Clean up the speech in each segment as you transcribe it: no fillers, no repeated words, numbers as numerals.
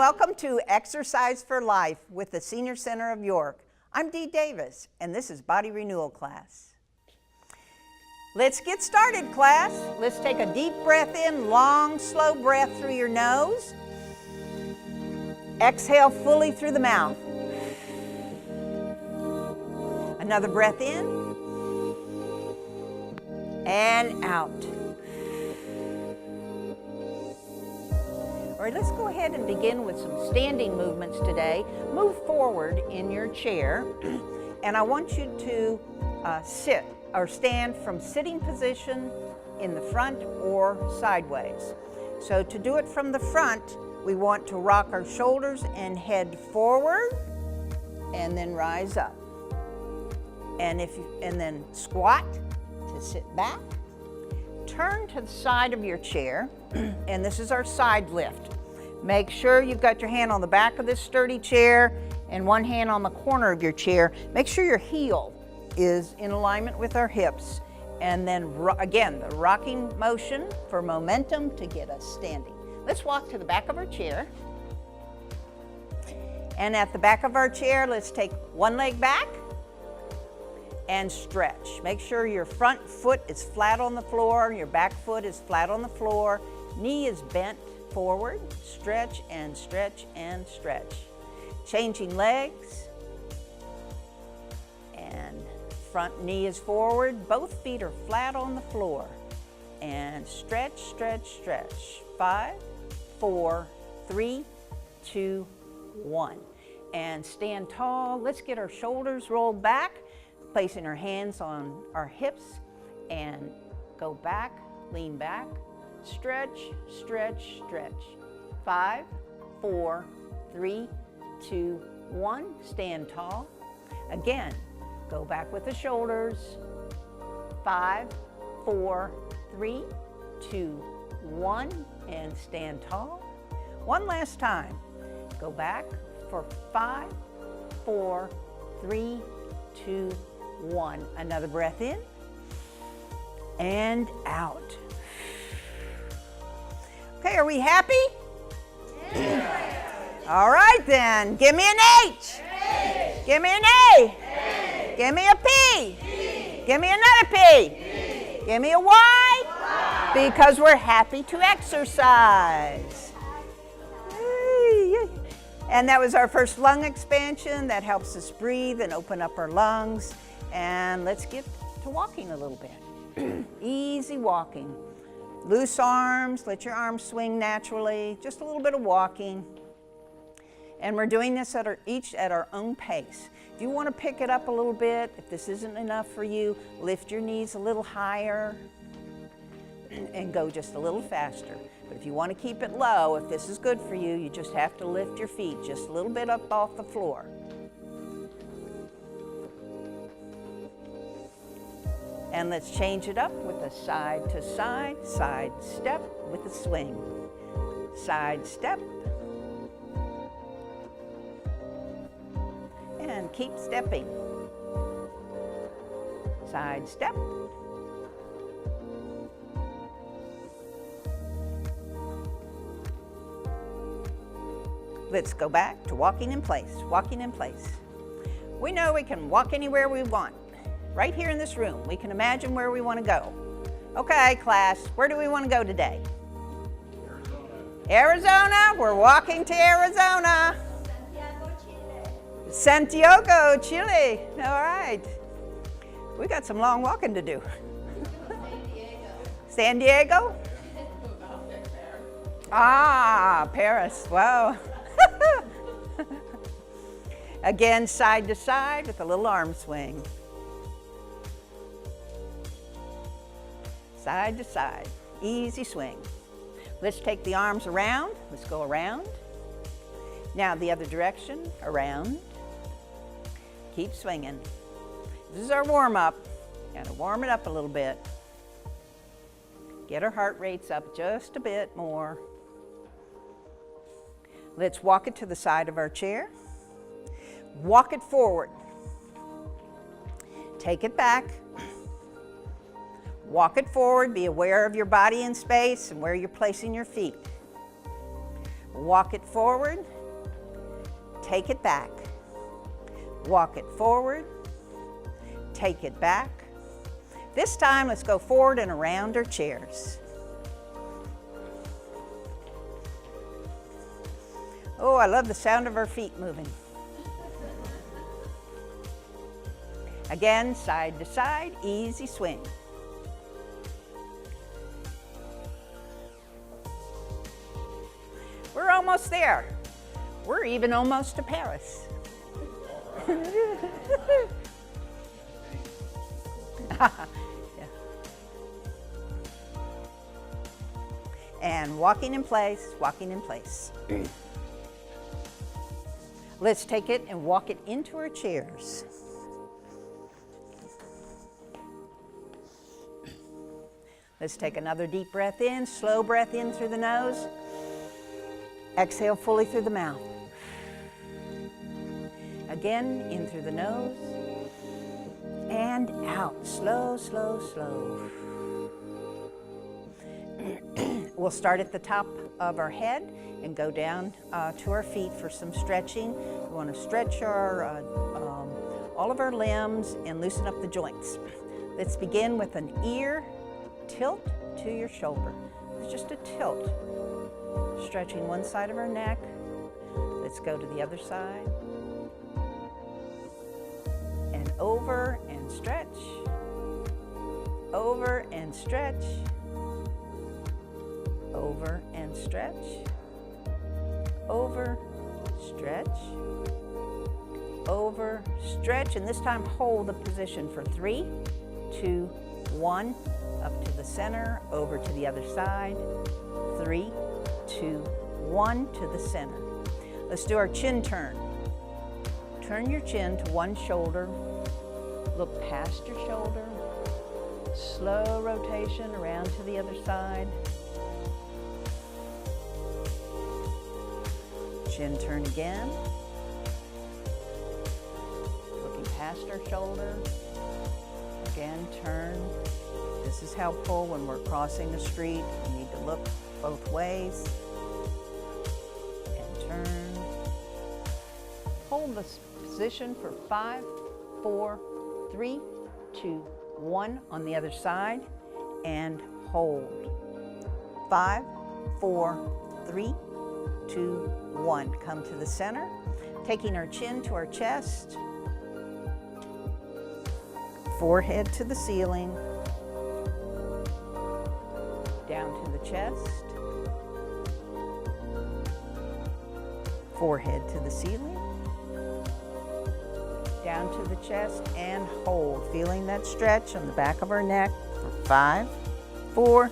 welcome to Exercise for Life with the Senior Center of York. I'm Dee Davis, and this is Body Renewal class. Let's get started, class. Let's take a deep breath in, long, slow breath through your nose. Exhale fully through the mouth. Another breath in and out. All right, let's go ahead and begin with some standing movements today. Move forward in your chair, and I want you to sit or stand from sitting position in the front or sideways. So to do it from the front, we want to rock our shoulders and head forward, and then rise up. And then squat to sit back. Turn to the side of your chair, and this is our side lift. Make sure you've got your hand on the back of this sturdy chair and one hand on the corner of your chair. Make sure your heel is in alignment with our hips. And then again, the rocking motion for momentum to get us standing. Let's walk to the back of our chair. And at the back of our chair, let's take one leg back and stretch. Make sure your front foot is flat on the floor, your back foot is flat on the floor, knee is bent forward, stretch and stretch and stretch. Changing legs, and front knee is forward, both feet are flat on the floor, and stretch, stretch, stretch. 5, 4, 3, 2, 1. And stand tall. Let's get our shoulders rolled back, placing our hands on our hips, and go back, lean back, stretch, stretch, stretch. 5, 4, 3, 2, 1. Stand tall. Again, go back with the shoulders. 5, 4, 3, 2, 1, and stand tall. One last time. Go back for 5, 4, 3, 2, 1. Another breath in and out. Okay, are we happy? Yeah. All right then, give me an H. H. Give me an A. A. Give me a P. P. Give me another P. P. Give me a Y. Y. Because we're happy to exercise. And that was our first lung expansion. That helps us breathe and open up our lungs. And let's get to walking a little bit. Easy walking. Loose arms, let your arms swing naturally, just a little bit of walking. And we're doing this each at our own pace. If you want to pick it up a little bit, if this isn't enough for you, lift your knees a little higher and go just a little faster. But if you want to keep it low, if this is good for you, you just have to lift your feet just a little bit up off the floor. And let's change it up with a side to side step with a swing. Side step. And keep stepping. Side step. Let's go back to walking in place, walking in place. We know we can walk anywhere we want. Right here in this room, we can imagine where we want to go. Okay, class, where do we want to go today? Arizona, we're walking to Arizona. Santiago, Chile. All right. We got some long walking to do. San Diego? Ah, Paris, wow. Again, side to side with a little arm swing. Side to side, easy swing. Let's take the arms around. Let's go around. Now the other direction, around. Keep swinging. This is our warm-up. Gotta warm it up a little bit. Get our heart rates up just a bit more. Let's walk it to the side of our chair. Walk it forward. Take it back. Walk it forward, be aware of your body in space and where you're placing your feet. Walk it forward, take it back. Walk it forward, take it back. This time, let's go forward and around our chairs. Oh, I love the sound of our feet moving. Again, side to side, easy swing. We're almost there. We're even almost to Paris. Yeah. And walking in place, walking in place. Let's take it and walk it into our chairs. Let's take another deep breath in, slow breath in through the nose. Exhale fully through the mouth. Again, in through the nose. And out, slow, slow, slow. We'll start at the top of our head and go down to our feet for some stretching. We want to stretch all of our limbs and loosen up the joints. Let's begin with an ear tilt to your shoulder. It's just a tilt. Stretching one side of our neck. Let's go to the other side. And over and stretch. Over and stretch. Over and stretch. Over, stretch. Over, stretch. And this time hold the position for 3, 2, 1. Up to the center, over to the other side. 3, 2, 1 to the center. Let's do our chin turn. Turn your chin to one shoulder. Look past your shoulder. Slow rotation around to the other side. Chin turn again. Looking past our shoulder. Again, turn. This is helpful when we're crossing the street. We need to look both ways. And turn. Hold this position for 5, 4, 3, 2, 1 on the other side. And hold. 5, 4, 3, 2, 1. Come to the center. Taking our chin to our chest. Forehead to the ceiling. Down to the chest. Forehead to the ceiling. Down to the chest and hold. Feeling that stretch on the back of our neck for 5, 4,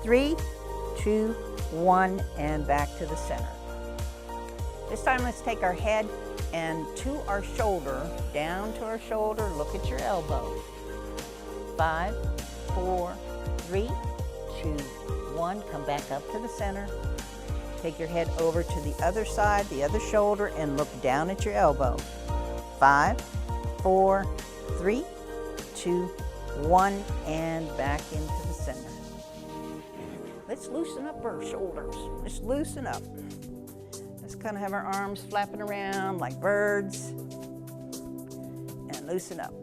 3, 2, 1, and back to the center. This time let's take our head and to our shoulder, down to our shoulder, look at your elbow. 5, 4, 3, 2, 1, come back up to the center. Take your head over to the other side, the other shoulder, and look down at your elbow. 5, 4, 3, 2, 1, and back into the center. Let's loosen up our shoulders. Let's loosen up. Let's kind of have our arms flapping around like birds. And loosen up.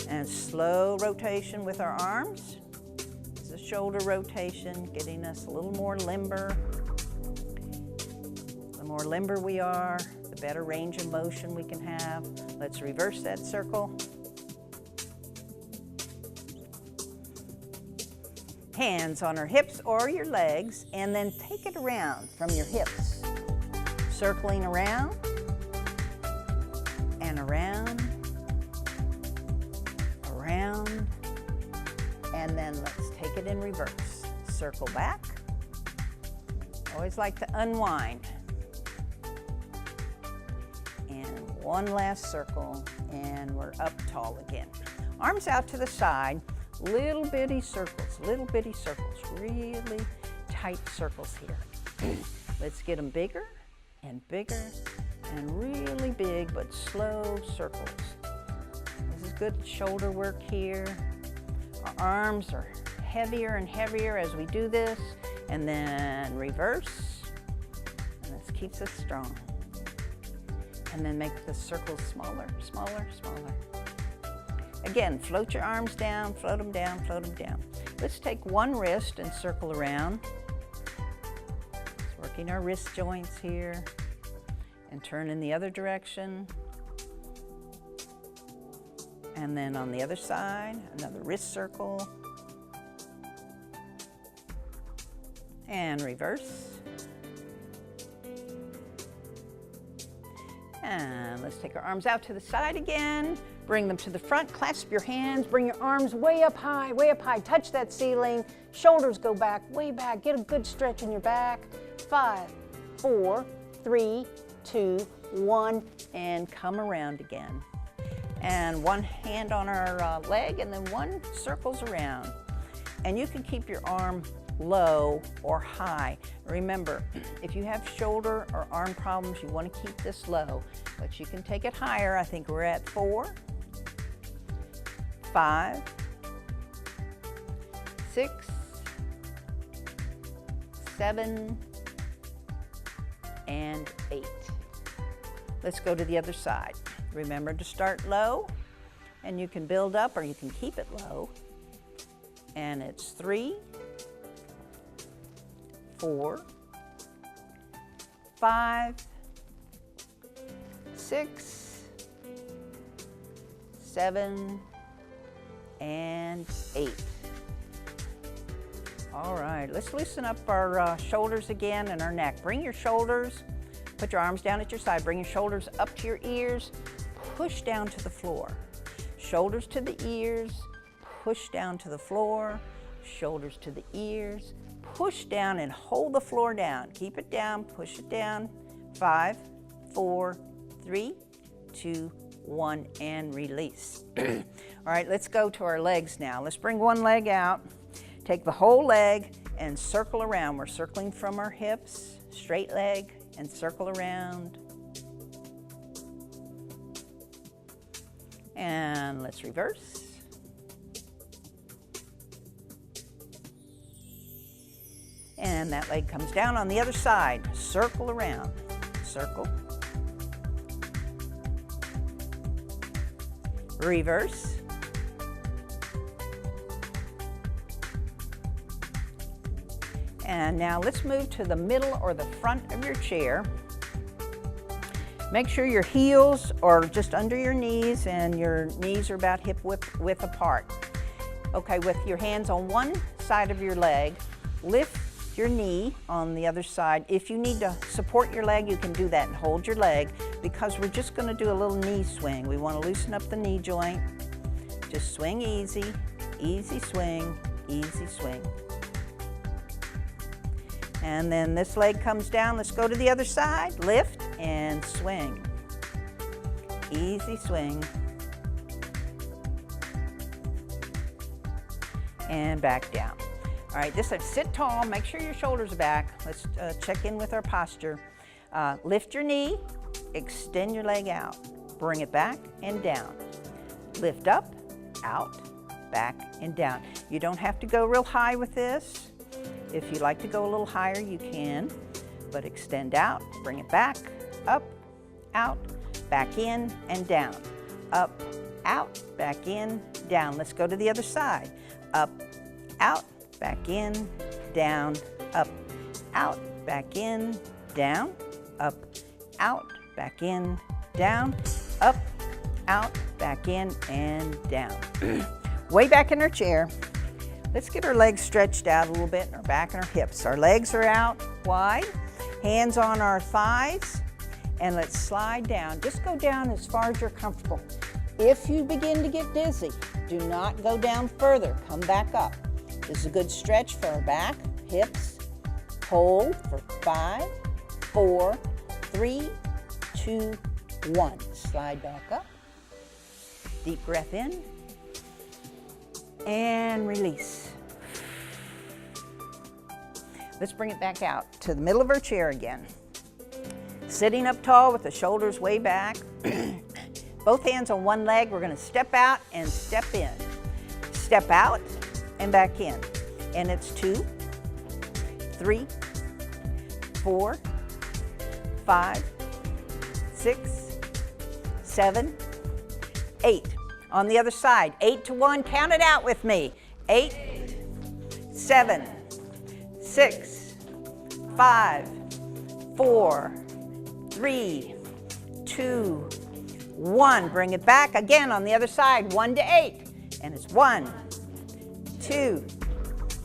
And slow rotation with our arms. This is a shoulder rotation, getting us a little more limber. The more limber we are, the better range of motion we can have. Let's reverse that circle. Hands on our hips or your legs, and then take it around from your hips. Circling around and around, around, and then let's take it in reverse. Circle back. Always like to unwind. And one last circle, and we're up tall again. Arms out to the side, little bitty circles, really tight circles here. Let's get them bigger and bigger and really big but slow circles. This is good shoulder work here. Our arms are heavier and heavier as we do this, and then reverse, and this keeps us strong. And then make the circles smaller, smaller, smaller. Again, float your arms down, float them down, float them down. Let's take one wrist and circle around. Just working our wrist joints here. And turn in the other direction. And then on the other side, another wrist circle. And reverse. And let's take our arms out to the side again. Bring them to the front, clasp your hands, bring your arms way up high, touch that ceiling. Shoulders go back, way back, get a good stretch in your back. 5, 4, 3, 2, 1, and come around again. And one hand on our leg, and then one circles around. And you can keep your arm low or high. Remember, if you have shoulder or arm problems, you want to keep this low, but you can take it higher. I think we're at 4, 5, 6, 7, and 8. Let's go to the other side. Remember to start low, and you can build up or you can keep it low. And it's 3, 4, 5, 6, 7, and 8. All right, let's loosen up our shoulders again and our neck. Bring your shoulders, put your arms down at your side, bring your shoulders up to your ears, push down to the floor. Shoulders to the ears, push down to the floor, shoulders to the ears, push down and hold the floor down. Keep it down, push it down. 5, 4, 3, 2, 1, and release. All right, let's go to our legs now. Let's bring one leg out. Take the whole leg and circle around. We're circling from our hips, straight leg, and circle around. And let's reverse. And that leg comes down on the other side. Circle around. Circle. Reverse. And now let's move to the middle or the front of your chair. Make sure your heels are just under your knees and your knees are about hip width apart. Okay, with your hands on one side of your leg, lift your knee on the other side. If you need to support your leg, you can do that and hold your leg, because we're just going to do a little knee swing. We want to loosen up the knee joint. Just swing easy, easy swing, easy swing. And then this leg comes down. Let's go to the other side. Lift and swing. Easy swing. And back down. All right, this is sit tall. Make sure your shoulders are back. Let's check in with our posture. Lift your knee. Extend your leg out. Bring it back and down. Lift up, out, back, and down. You don't have to go real high with this. If you like to go a little higher, you can, but extend out, bring it back, up, out, back in, and down. Up, out, back in, down. Let's go to the other side. Up, out, back in, down, up, out, back in, down, up, out, back in, down, up, out, back in, and down. Way back in our chair. Let's get our legs stretched out a little bit, and our back and our hips. Our legs are out wide, hands on our thighs, and let's slide down. Just go down as far as you're comfortable. If you begin to get dizzy, do not go down further. Come back up. This is a good stretch for our back, hips. Hold for 5, 4, 3, 2, 1. Slide back up. Deep breath in. And release. Let's bring it back out to the middle of our chair again. Sitting up tall with the shoulders way back. Both hands on one leg. We're going to step out and step in. Step out and back in. And it's 2, 3, 4, 5, 6, 7, 8. On the other side, 8 to 1, count it out with me. 8, 7, 6, 5, 4, 3, 2, 1. Bring it back again on the other side, 1 to 8. And it's 1, 2,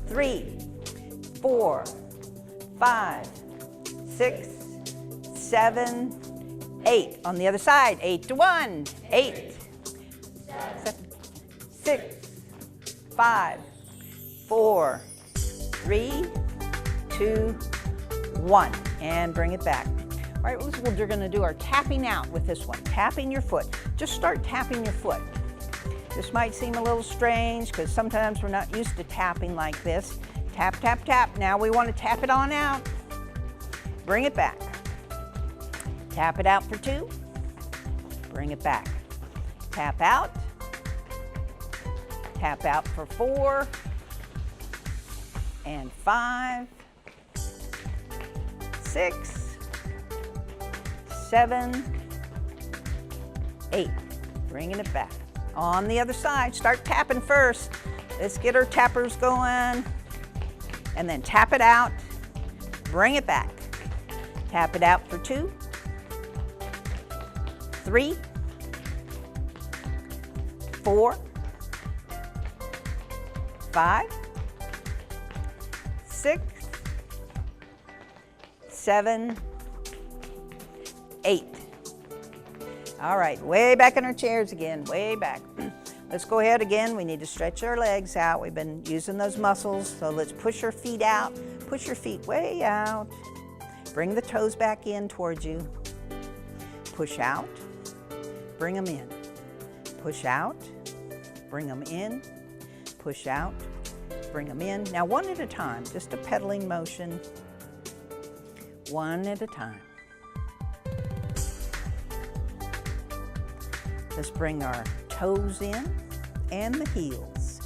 3, 4, 5, 6, 7, 8. On the other side, 8 to 1, 8, 7, 6, 5, 4, 3, 2, 1. And bring it back. All right, we're going to do our tapping out with this one. Tapping your foot. Just start tapping your foot. This might seem a little strange because sometimes we're not used to tapping like this. Tap, tap, tap. Now we want to tap it on out. Bring it back. Tap it out for 2. Bring it back. Tap out. Tap out for 4. And 5, 6, 7, 8. Bringing it back. On the other side, start tapping first. Let's get our tappers going. And then tap it out. Bring it back. Tap it out for 2, 3, 4, 5, 6, 7, 8. All right, way back in our chairs again, way back. Let's go ahead again. We need to stretch our legs out. We've been using those muscles, so let's push our feet out. Push your feet way out. Bring the toes back in towards you. Push out. Bring them in. Push out. Bring them in. Push out. Bring them in. Now one at a time, just a pedaling motion. One at a time. Let's bring our toes in and the heels.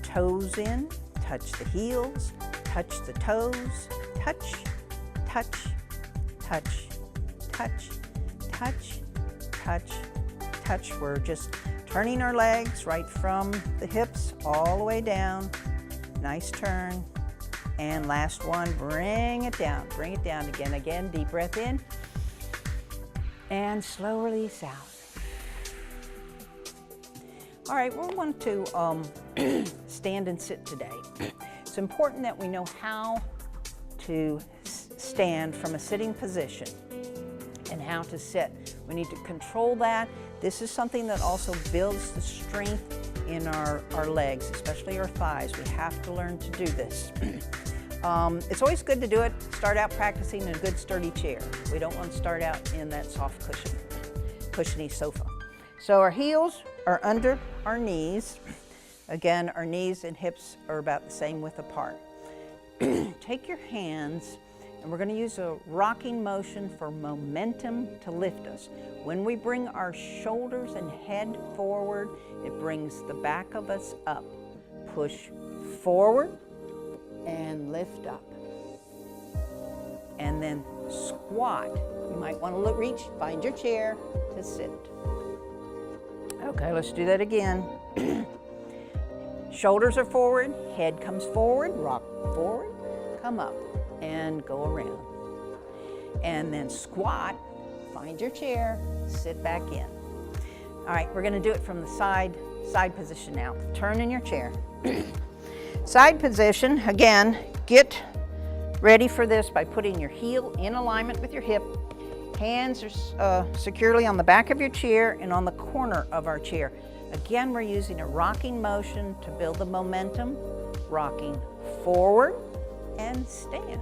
Toes in, touch the heels, touch the toes, touch, touch, touch, touch, touch, touch, touch. We're just turning our legs right from the hips all the way down. Nice turn. And last one, bring it down. Bring it down again. Deep breath in. And slow release out. All right, we want to stand and sit today. It's important that we know how to stand from a sitting position and how to sit. We need to control that. This is something that also builds the strength in our legs, especially our thighs. We have to learn to do this. It's always good to do it. Start out practicing in a good sturdy chair. We don't want to start out in that soft cushiony sofa. So our heels are under our knees. Again, our knees and hips are about the same width apart. Take your hands, and we're going to use a rocking motion for momentum to lift us. When we bring our shoulders and head forward, it brings the back of us up. Push forward and lift up. And then squat. You might want to reach, find your chair to sit. Okay, let's do that again. Shoulders are forward, head comes forward, rock forward, come up, and go around. And then squat, find your chair, sit back in. All right, we're gonna do it from the side position now. Turn in your chair. Side position, again, get ready for this by putting your heel in alignment with your hip. Hands are securely on the back of your chair and on the corner of our chair. Again, we're using a rocking motion to build the momentum, rocking forward and stand.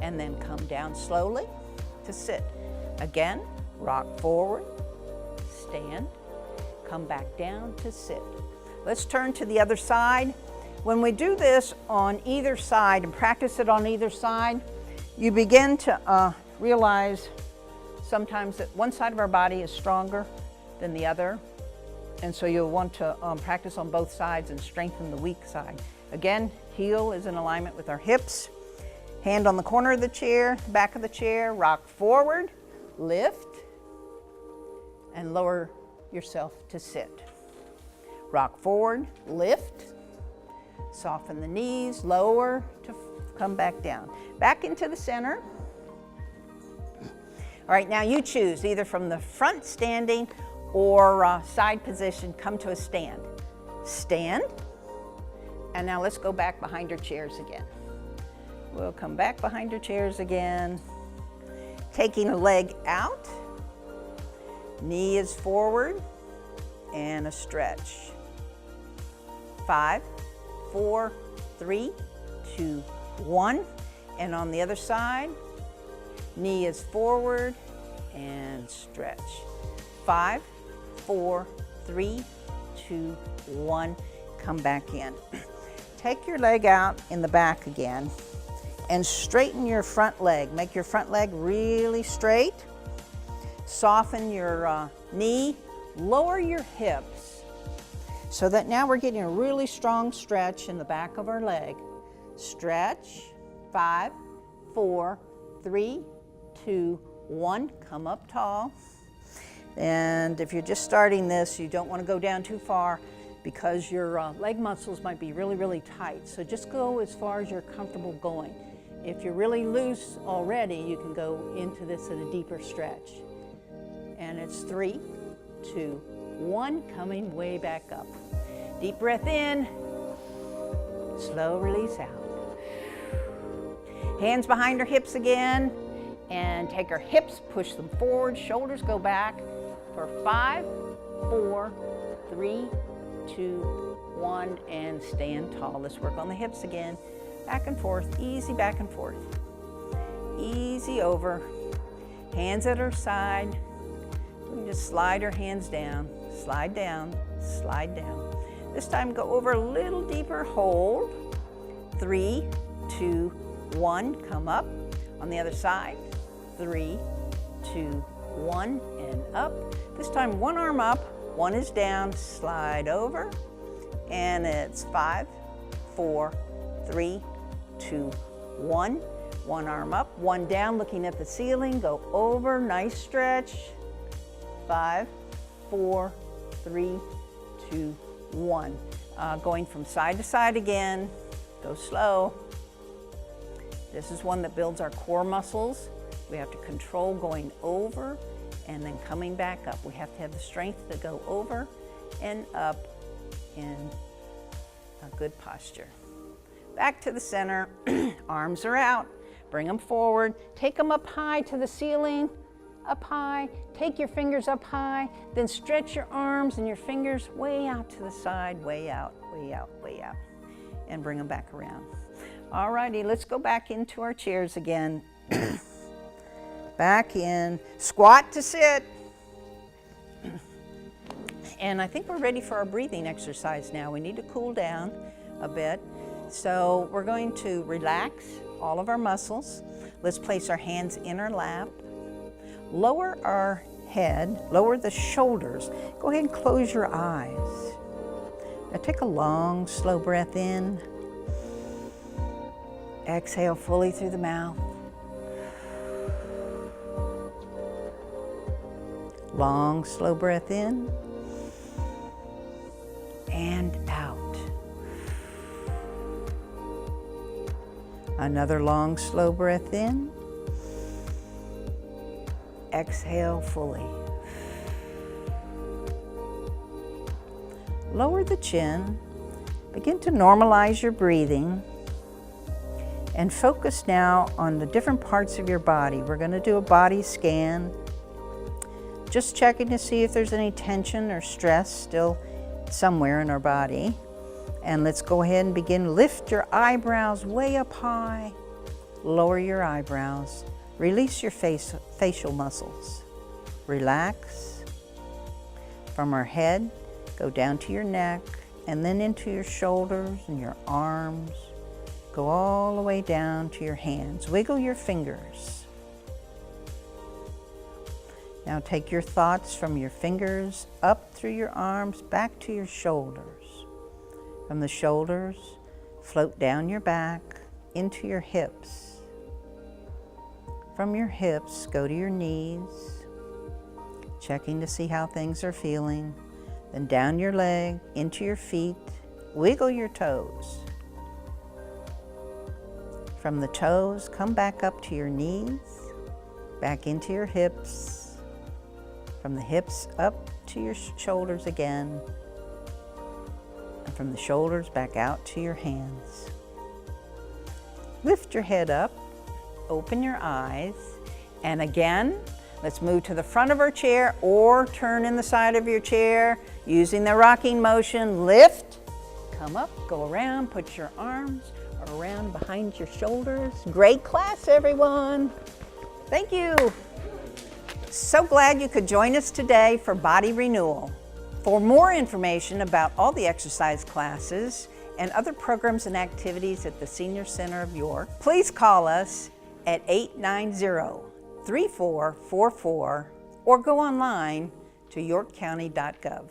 And then come down slowly to sit. Again, rock forward, stand, come back down to sit. Let's turn to the other side. When we do this on either side and practice it on either side, you begin to realize sometimes that one side of our body is stronger than the other. And so you'll want to practice on both sides and strengthen the weak side. Again, heel is in alignment with our hips. Hand on the corner of the chair, back of the chair, rock forward, lift, and lower yourself to sit. Rock forward, lift, soften the knees, lower to come back down. Back into the center. All right, now you choose either from the front standing or side position, come to a stand. Stand, and now let's go back behind your chairs again. We'll come back behind your chairs again. Taking a leg out, knee is forward, and a stretch. 5, 4, 3, 2, 1. And on the other side, knee is forward and stretch. 5, 4, 3, 2, 1. Come back in. Take your leg out in the back again and straighten your front leg. Make your front leg really straight. Soften your knee. Lower your hips so that now we're getting a really strong stretch in the back of our leg. Stretch. 5, 4, 3, 2, 1. Come up tall. And if you're just starting this, you don't want to go down too far because your leg muscles might be really, really tight. So just go as far as you're comfortable going. If you're really loose already, you can go into this at a deeper stretch. And it's 3, 2, 1, coming way back up. Deep breath in, slow release out. Hands behind our hips again, and take our hips, push them forward, shoulders go back for 5, 4, 3, 2, 1, and stand tall. Let's work on the hips again. Back and forth, easy back and forth. Easy over. Hands at our side. We can just slide our hands down, slide down, slide down. This time go over a little deeper, hold. 3, 2, 1, come up. On the other side, 3, 2, 1, and up. This time one arm up, one is down, slide over, and it's 5, 4, 3, 2, 1. One arm up, one down, looking at the ceiling, go over, nice stretch. 5, 4, 3, 2, 1. Going from side to side again, go slow. This is one that builds our core muscles. We have to control going over and then coming back up. We have to have the strength to go over and up in a good posture. Back to the center, arms are out. Bring them forward, take them up high to the ceiling, up high. Take your fingers up high, then stretch your arms and your fingers way out to the side, way out, way out, way out, and bring them back around. All righty, let's go back into our chairs again. Back in, squat to sit. And I think we're ready for our breathing exercise now. We need to cool down a bit. So we're going to relax all of our muscles. Let's place our hands in our lap. Lower our head, lower the shoulders. Go ahead and close your eyes. Now take a long, slow breath in. Exhale fully through the mouth. Long, slow breath in and out. Another long, slow breath in. Exhale fully. Lower the chin. Begin to normalize your breathing. And focus now on the different parts of your body. We're going to do a body scan. Just checking to see if there's any tension or stress still somewhere in our body. And let's go ahead and begin. Lift your eyebrows way up high. Lower your eyebrows. Release your facial muscles. Relax. From our head, go down to your neck, and then into your shoulders and your arms. Go all the way down to your hands. Wiggle your fingers. Now take your thoughts from your fingers up through your arms, back to your shoulders. From the shoulders, float down your back into your hips. From your hips, go to your knees. checking to see how things are feeling. Then down your leg, into your feet, wiggle your toes. From the toes, come back up to your knees, back into your hips. From the hips up to your shoulders again. And from the shoulders back out to your hands. Lift your head up, open your eyes, and again, let's move to the front of our chair or turn in the side of your chair using the rocking motion. Lift, come up, go around, put your arms around behind your shoulders. Great class, everyone. Thank you. So glad you could join us today for Body Renewal. For more information about all the exercise classes and other programs and activities at the Senior Center of York, please call us at 890-3444 or go online to yorkcounty.gov.